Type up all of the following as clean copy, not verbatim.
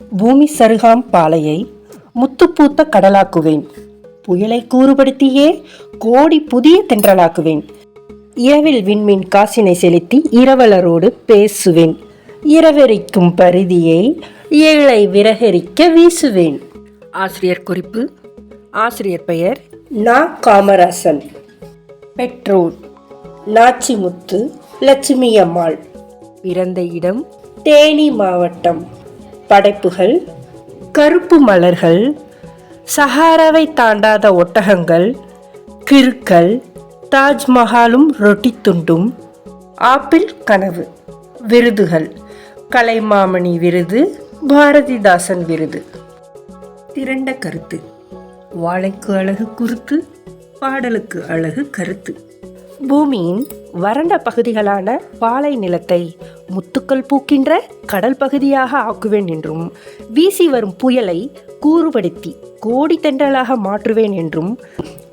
பூமி சருகாம் பாலையை முத்துப்பூத்த கடலாக்குவேன். புயலை கூறுபடுத்தியே கோடி புதிய தென்றலாக்குவேன். இரவில் விண்மீன் காசினை செலுத்தி இரவலரோடு பேசுவேன். இரவெரிக்கும் பரிதியை ஏழை விரகரிக்க வீசுவேன். ஆசிரியர் குறிப்பு: ஆசிரியர் பெயர் நா. காமராசன். பெற்றோர்: நாச்சிமுத்து லட்சுமி அம்மாள். பிறந்த இடம்: தேனி மாவட்டம். படைப்புகள்: கருப்பு மலர்கள், சஹாராவை தாண்டாத ஒட்டகங்கள், கிறுக்கல், தாஜ்மஹாலும் ரொட்டி துண்டும், ஆப்பிள் கனவு. விருதுகள்: கலைமாமணி விருது, பாரதிதாசன் விருது. திரண்ட கருத்து: வாழைக்கு அழகு குருத்து, பாடலுக்கு அழகு கருத்து. பூமியின் வறண்ட பகுதிகளான பாலை நிலத்தை முத்துக்கள் பூக்கின்ற கடல் பகுதியாக ஆக்குவேன் என்றும், வீசி வரும் புயலை கூறுபடுத்தி கோடி தென்றலாக மாற்றுவேன் என்றும்,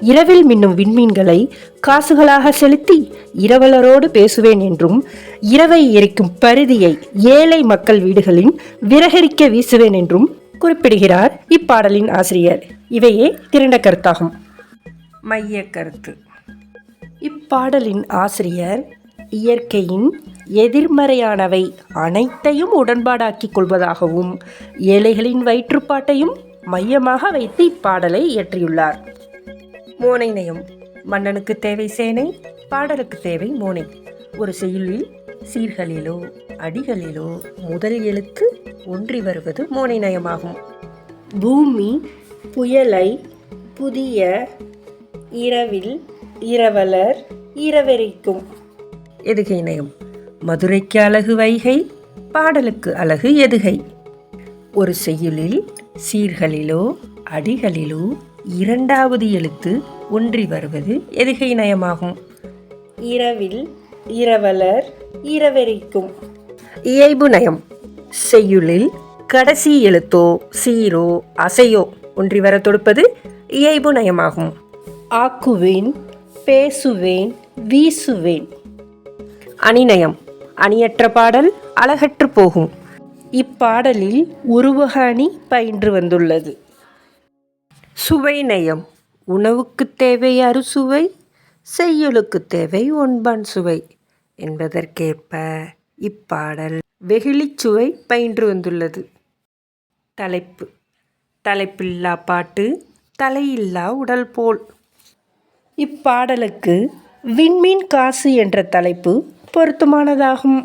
இரவில் மின்னும் விண்மீன்களை காசுகளாக செலுத்தி இரவலரோடு பேசுவேன் என்றும், இரவை எரிக்கும் பரிதியை ஏழை மக்கள் வீடுகளின் விரகரிக்க வீசுவேன் என்றும் குறிப்பிடுகிறார் இப்பாடலின் ஆசிரியர். இவையே திரண்ட கருத்தாகும். மைய கருத்து: இப்பாடலின் ஆசிரியர் இயற்கையின் எதிர்மறையானவை அனைத்தையும் உடன்பாடாக்கிக் கொள்வதாகவும், ஏழைகளின் வயிற்றுப்பாட்டையும் மையமாக வைத்து இப்பாடலை இயற்றியுள்ளார். மோனை நயம்: மன்னனுக்கு தேவை சேனை, பாடலுக்கு தேவை மோனை. ஒரு செய்யுளில் சீர்களிலோ அடிகளிலோ முதல் எழுத்து ஒன்றி வருவது மோனை நயமாகும். பூமி புயலை புதிய, இரவில் இரவலர் இரவெரிக்கும். எதுகை நயம்: மதுரைக்கு அழகு வைகை, பாடலுக்கு அழகு எதுகை. ஒரு செய்யுளில் சீர்களிலோ அடிகளிலோ இரண்டாவது எழுத்து ஒன்றி வருவது எதுகை நயமாகும். இரவில் இரவலர் இரவெரிக்கும். இயைபு நயம்: செய்யுளில் கடைசி எழுத்தோ சீரோ அசையோ ஒன்றி வர தொடுப்பது இயைபு நயமாகும். ஆக்குவேன், பேசுவேன், வீசுவேன். அணிநயம்: அணியற்ற பாடல் அழகற்று போகும். இப்பாடலில் உருவக அணி பயின்று வந்துள்ளது. சுவை நயம்: உணவுக்கு தேவை அறுசுவை, செய்யுளுக்கு தேவை ஒன்பான் சுவை என்பதற்கேற்ப இப்பாடல் வெகுளிச்சுவை பயின்று வந்துள்ளது. தலைப்பு: தலைப்பில்லா பாட்டு, தலையில்லா உடல் போல். இப்பாடலுக்கு விண்மீன் காசு என்ற தலைப்பு பொருத்தமானதாகும்.